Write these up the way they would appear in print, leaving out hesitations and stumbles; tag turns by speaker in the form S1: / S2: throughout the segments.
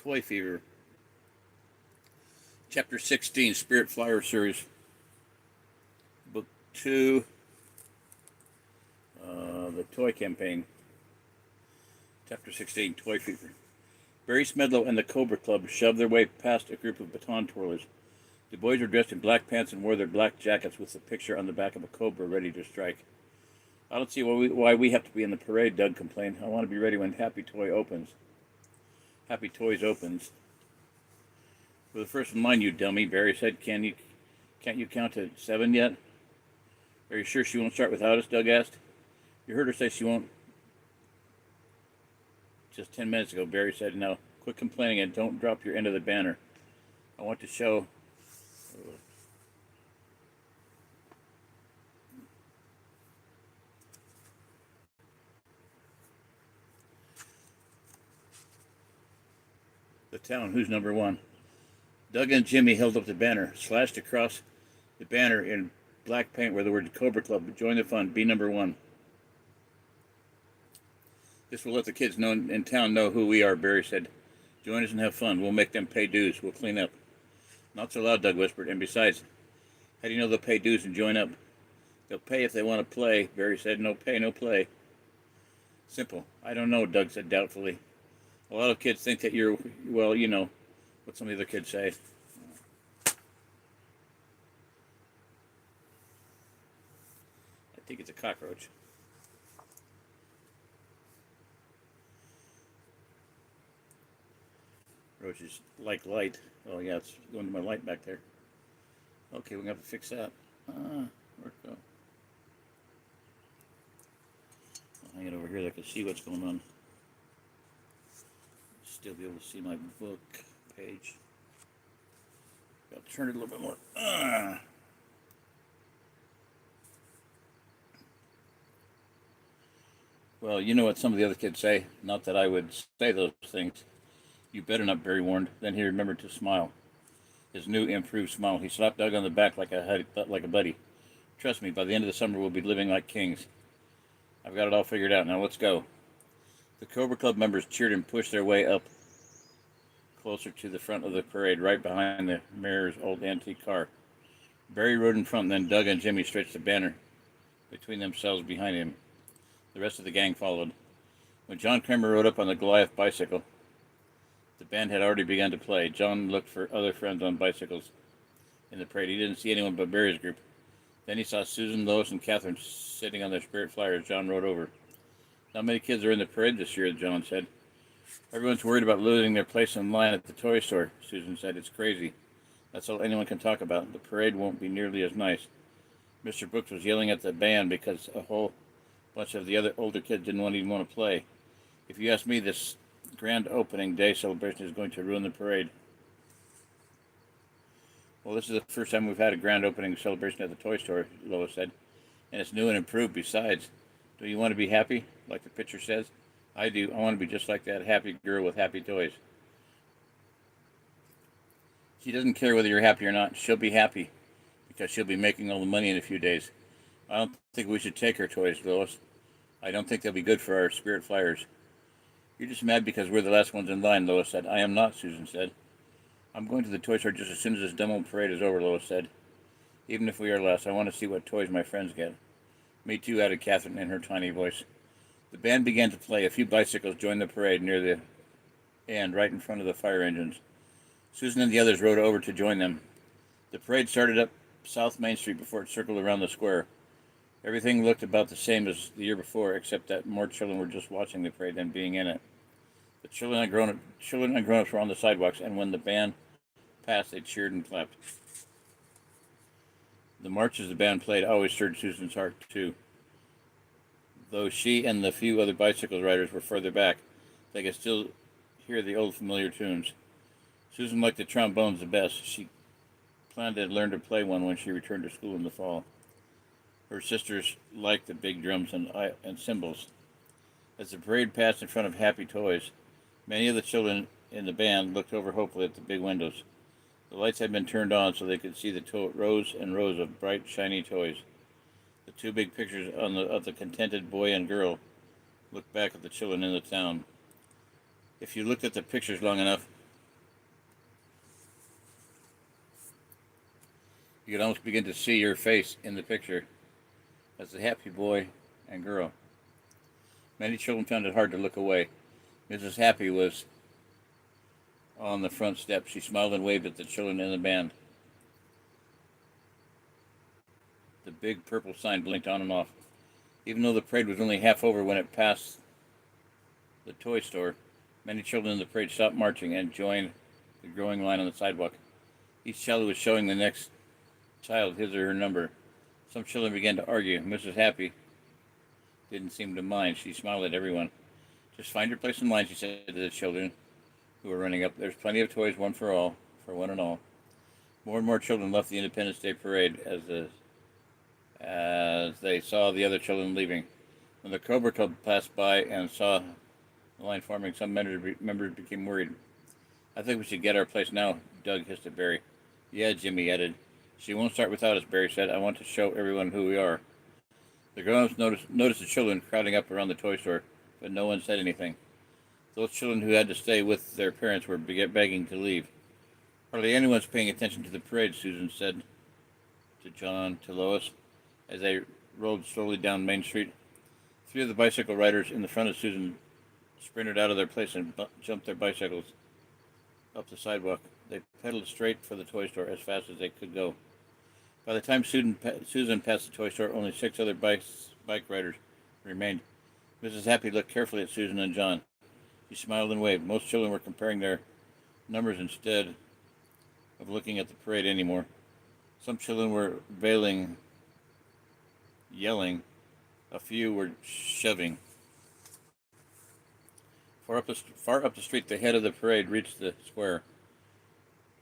S1: Toy Fever, Chapter 16, Spirit Flyer Series, Book 2, The Toy Campaign, Chapter 16, Toy Fever. Barry Smedlow and the Cobra Club shoved their way past a group of baton twirlers. The boys were dressed in black pants and wore their black jackets with the picture on the back of a cobra ready to strike. I don't see why we have to be in the parade, Doug complained. I want to be ready when Happy Toys opens. We're the first in line, you dummy, Barry said. Can't you count to 7 yet? Are you sure she won't start without us? Doug asked. You heard her say she won't. Just 10 minutes ago, Barry said. Now, quit complaining and don't drop your end of the banner. I want to show... the town, who's number one. Doug and Jimmy held up the banner. Slashed across the banner in black paint were the words Cobra Club. Join the fun. Be number one. This will let the kids in town know who we are, Barry said. Join us and have fun. We'll make them pay dues. We'll clean up. Not so loud, Doug whispered. And besides, how do you know they'll pay dues and join up? They'll pay if they want to play, Barry said. No pay, no play. Simple. I don't know, Doug said doubtfully. A lot of kids think that you're, well, you know, what some of the other kids say. I think it's a cockroach. Roaches like light. Oh, yeah, it's going to my light back there. Okay, we're going to have to fix that. Where'd it go? I'll hang it over here so I can see what's going on. Still be able to see my book page. I'll turn it a little bit more. Well, you know what some of the other kids say. Not that I would say those things. You better not, Barry warned. Then he remembered to smile. His new improved smile. He slapped Doug on the back like a buddy. Trust me, by the end of the summer we'll be living like kings. I've got it all figured out. Now let's go. The Cobra Club members cheered and pushed their way up closer to the front of the parade, right behind the mayor's old antique car. Barry rode in front, and then Doug and Jimmy stretched the banner between themselves behind him. The rest of the gang followed. When John Kramer rode up on the Goliath bicycle, the band had already begun to play. John looked for other friends on bicycles in the parade. He didn't see anyone but Barry's group. Then he saw Susan, Lois, and Catherine sitting on their Spirit Flyers. John rode over. Not many kids are in the parade this year, John said. Everyone's worried about losing their place in line at the toy store, Susan said. It's crazy. That's all anyone can talk about. The parade won't be nearly as nice. Mr. Brooks was yelling at the band because a whole bunch of the other older kids didn't even want to play. If you ask me, this grand opening day celebration is going to ruin the parade. Well, this is the first time we've had a grand opening celebration at the toy store, Lois said. And it's new and improved besides. Do you want to be happy, like the picture says? I do. I want to be just like that happy girl with happy toys. She doesn't care whether you're happy or not. She'll be happy because she'll be making all the money in a few days. I don't think we should take her toys, Lois. I don't think they'll be good for our Spirit Flyers. You're just mad because we're the last ones in line, Lois said. I am not, Susan said. I'm going to the toy store just as soon as this demo parade is over, Lois said. Even if we are last, I want to see what toys my friends get. Me too, added Catherine in her tiny voice. The band began to play. A few bicycles joined the parade near the end, right in front of the fire engines. Susan and the others rode over to join them. The parade started up South Main Street before it circled around the square. Everything looked about the same as the year before, except that more children were just watching the parade than being in it. The children and grown-ups were on the sidewalks, and when the band passed, they cheered and clapped. The marches the band played always stirred Susan's heart, too. Though she and the few other bicycle riders were further back, they could still hear the old familiar tunes. Susan liked the trombones the best. She planned to learn to play one when she returned to school in the fall. Her sisters liked the big drums and cymbals. As the parade passed in front of Happy Toys, many of the children in the band looked over hopefully at the big windows. The lights had been turned on so they could see the rows and rows of bright, shiny toys. The two big pictures of the contented boy and girl looked back at the children in the town. If you looked at the pictures long enough, You could almost begin to see your face in the picture as the happy boy and girl. Many children found it hard to look away. Mrs. Happy was on the front step. She smiled and waved at the children in the band. The big purple sign blinked on and off. Even though the parade was only half over when it passed the toy store, many children in the parade stopped marching and joined the growing line on the sidewalk. Each child was showing the next child his or her number. Some children began to argue. Mrs. Happy didn't seem to mind. She smiled at everyone. Just find your place in line, she said to the children who were running up. There's plenty of toys, one for all, for one and all. More and more children left the Independence Day parade as they saw the other children leaving. When the Cobra Club passed by and saw the line forming, some members became worried. I think we should get our place now, Doug hissed at Barry. Yeah, Jimmy added. She won't start without us, Barry said. I want to show everyone who we are. The grown-ups noticed the children crowding up around the toy store, but no one said anything. Those children who had to stay with their parents were begging to leave. Hardly anyone's paying attention to the parade, Susan said to John, to Lois, as they rolled slowly down Main Street. Three of the bicycle riders in the front of Susan sprinted out of their place and jumped their bicycles up the sidewalk. They pedaled straight for the toy store as fast as they could go. By the time Susan passed the toy store, only 6 other bike riders remained. Mrs. Happy looked carefully at Susan and John. She smiled and waved. Most children were comparing their numbers instead of looking at the parade anymore. Some children were yelling. A few were shoving. Far up the street, the head of the parade reached the square.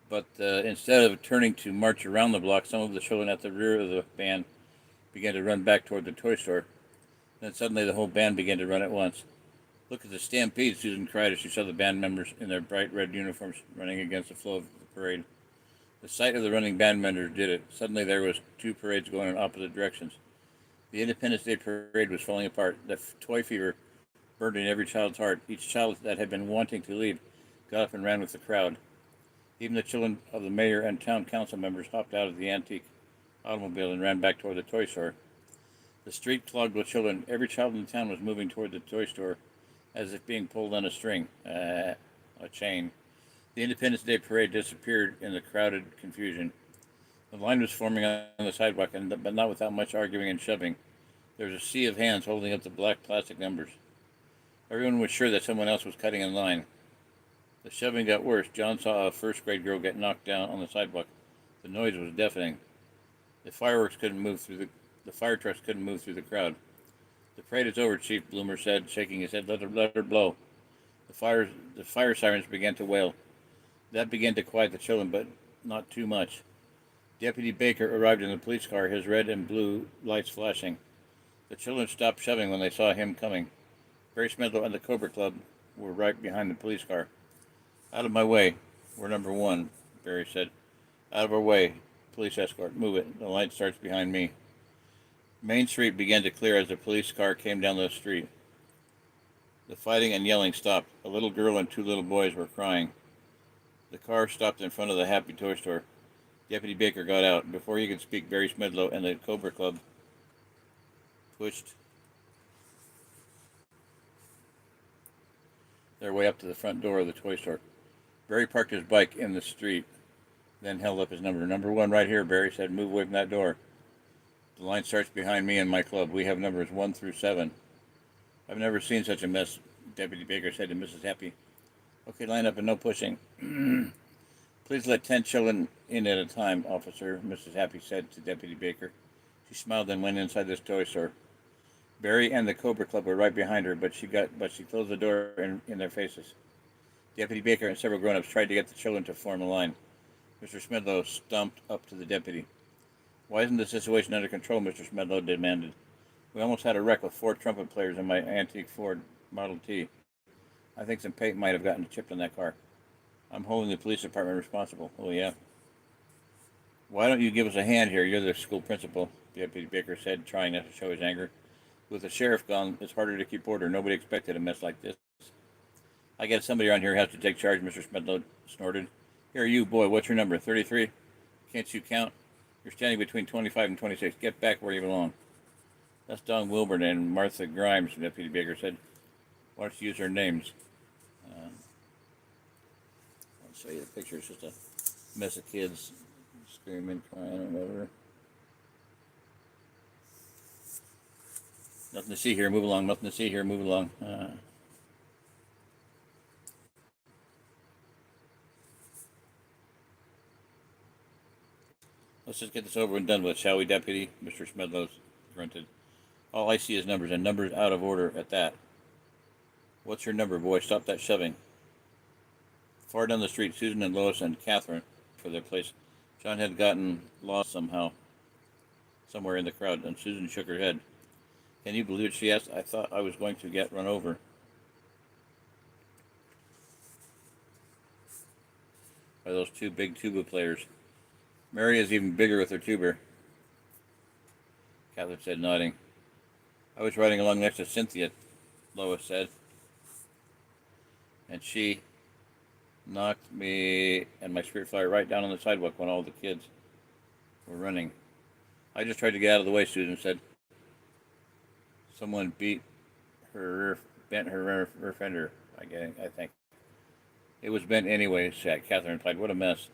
S1: But instead of turning to march around the block, some of the children at the rear of the band began to run back toward the toy store. Then suddenly the whole band began to run at once. Look at the stampede, Susan cried as she saw the band members in their bright red uniforms running against the flow of the parade. The sight of the running band members did it. Suddenly there was 2 parades going in opposite directions. The Independence Day parade was falling apart. The toy fever burned in every child's heart. Each child that had been wanting to leave got up and ran with the crowd. Even the children of the mayor and town council members hopped out of the antique automobile and ran back toward the toy store. The street clogged with children. Every child in the town was moving toward the toy store as if being pulled on a string, a chain. The Independence Day parade disappeared in the crowded confusion. The line was forming on the sidewalk, but not without much arguing and shoving. There was a sea of hands holding up the black plastic numbers. Everyone was sure that someone else was cutting in line. The shoving got worse. John saw a first-grade girl get knocked down on the sidewalk. The noise was deafening. The fire trucks couldn't move through the crowd. The parade is over, Chief Bloomer said, shaking his head. Let her blow. The fire sirens began to wail. That began to quiet the children, but not too much. Deputy Baker arrived in the police car, his red and blue lights flashing. The children stopped shoving when they saw him coming. Barry Smedlow and the Cobra Club were right behind the police car. Out of my way. We're number 1, Barry said. Out of our way. Police escort. Move it. The light starts behind me. Main Street began to clear as the police car came down the street. The fighting and yelling stopped. A little girl and 2 little boys were crying. The car stopped in front of the Happy Toy Store. Deputy Baker got out. Before he could speak, Barry Smedlow and the Cobra Club pushed their way up to the front door of the toy store. Barry parked his bike in the street, then held up his number. Number 1 right here, Barry said. Move away from that door. The line starts behind me and my club. We have numbers 1 through 7. I've never seen such a mess, Deputy Baker said to Mrs. Happy. Okay, line up and no pushing. Please let 10 children in at a time, officer, Mrs. Happy said to Deputy Baker. She smiled and went inside this toy store. Barry and the Cobra Club were right behind her, but she closed the door in their faces. Deputy Baker and several grown-ups tried to get the children to form a line. Mr. Smedlow stomped up to the deputy. Why isn't the situation under control, Mr. Smedlow demanded. We almost had a wreck with 4 trumpet players in my antique Ford Model T. I think some paint might have gotten chipped on that car. I'm holding the police department responsible. Oh, yeah. Why don't you give us a hand here? You're the school principal, Deputy Baker said, trying not to show his anger. With the sheriff gone, it's harder to keep order. Nobody expected a mess like this. I guess somebody around here has to take charge, Mr. Smedlow snorted. Here, you, boy, what's your number, 33? Can't you count? You're standing between 25 and 26. Get back where you belong. That's Don Wilburn and Martha Grimes, Deputy Baker said. Why don't you use their names? I'll show you the picture. It's just a mess of kids screaming, crying, or whatever. Nothing to see here. Move along. Nothing to see here. Move along. Let's just get this over and done with, shall we, Deputy? Mr. Smedlow grunted. All I see is numbers, and numbers out of order at that. What's your number, boy? Stop that shoving. Far down the street, Susan and Lois and Catherine for their place. John had gotten lost somehow, somewhere in the crowd, and Susan shook her head. Can you believe it? She asked. I thought I was going to get run over. By those two big tuba players. Mary is even bigger with her tuba. Catherine said, nodding. I was riding along next to Cynthia, Lois said. And she knocked me and my spirit flyer right down on the sidewalk when all the kids were running. I just tried to get out of the way, Susan said. Someone bent her rear fender, I think. It was bent anyway, Catherine replied. What a mess.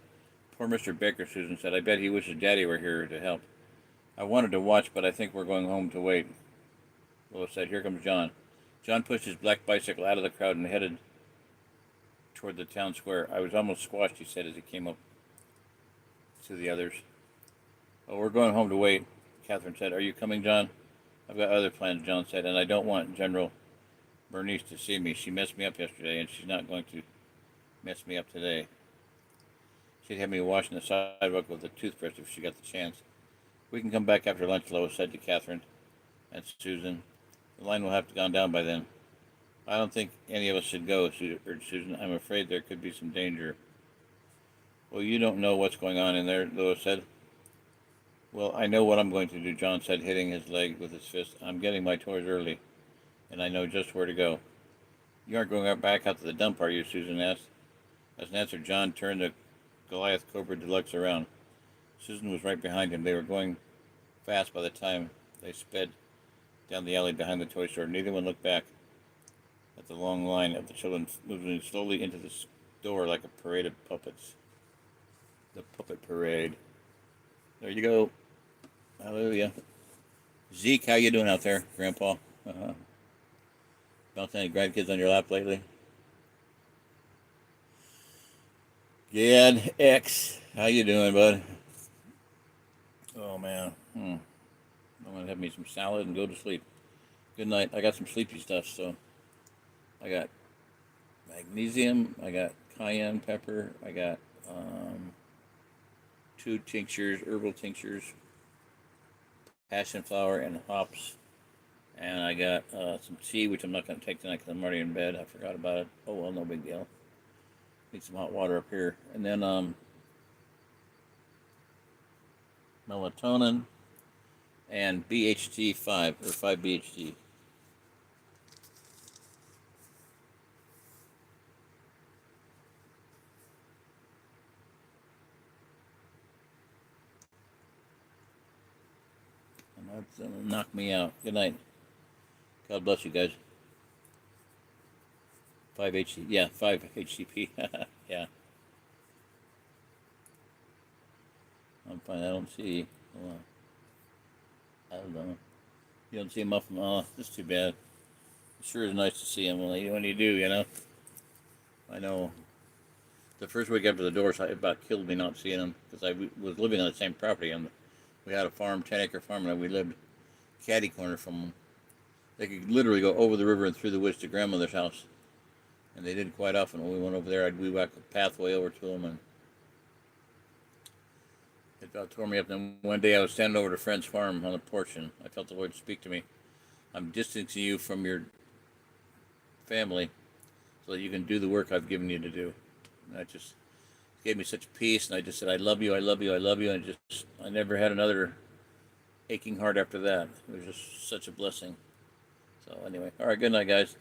S1: Poor Mr. Baker, Susan said. I bet he wishes Daddy were here to help. I wanted to watch, but I think we're going home to wait. Lois said, here comes John. John pushed his black bicycle out of the crowd and headed toward the town square. I was almost squashed, he said as he came up to the others. Oh, we're going home to wait, Catherine said. Are you coming, John? I've got other plans, John said, and I don't want General Bernice to see me. She messed me up yesterday, and she's not going to mess me up today. She'd have me washing the sidewalk with a toothbrush if she got the chance. We can come back after lunch, Lois said to Catherine and Susan. The line will have to gone down by then. I don't think any of us should go, urged Susan. I'm afraid there could be some danger. Well, you don't know what's going on in there, Lois said. Well, I know what I'm going to do, John said, hitting his leg with his fist. I'm getting my toys early, and I know just where to go. You aren't going back out to the dump, are you? Susan asked. As an answer, John turned the Goliath Cobra Deluxe around. Susan was right behind him. They were going fast by the time they sped down the alley behind the toy store. Neither one looked back at the long line of the children moving slowly into the store like a parade of puppets. The puppet parade. There you go. Hallelujah. Zeke, how you doing out there, Grandpa? Bouncing any grandkids on your lap lately? Gad X, how you doing, bud? Oh, man. I'm going to have me some salad and go to sleep. Good night. I got some sleepy stuff, so I got magnesium, I got cayenne pepper, I got 2 tinctures, herbal tinctures, passion flower and hops, and I got some tea, which I'm not going to take tonight because I'm already in bed. I forgot about it. Oh, well, no big deal. Need some hot water up here. And then melatonin and BHT 5, or 5-BHT. And that's going to knock me out. Good night. God bless you guys. 5-HT, yeah, 5-HTP. Yeah. I'm fine. I don't see. Hold on. I don't know. You don't see him up from. Oh, that's too bad. It sure is nice to see him when you do, you know. I know. The first week after the divorce, it about killed me not seeing him because I was living on the same property, and we had a farm, 10-acre farm, and we lived catty corner from them. They could literally go over the river and through the woods to grandmother's house. And they did quite often. When we went over there, I'd weave back a pathway over to them, and it about tore me up. Then one day I was standing over at a friend's farm on the porch, and I felt the Lord speak to me. I'm distancing you from your family so that you can do the work I've given you to do. And that just gave me such peace, and I just said, I love you, I love you, I love you, and I never had another aching heart after that. It was just such a blessing. So anyway, all right, good night, guys.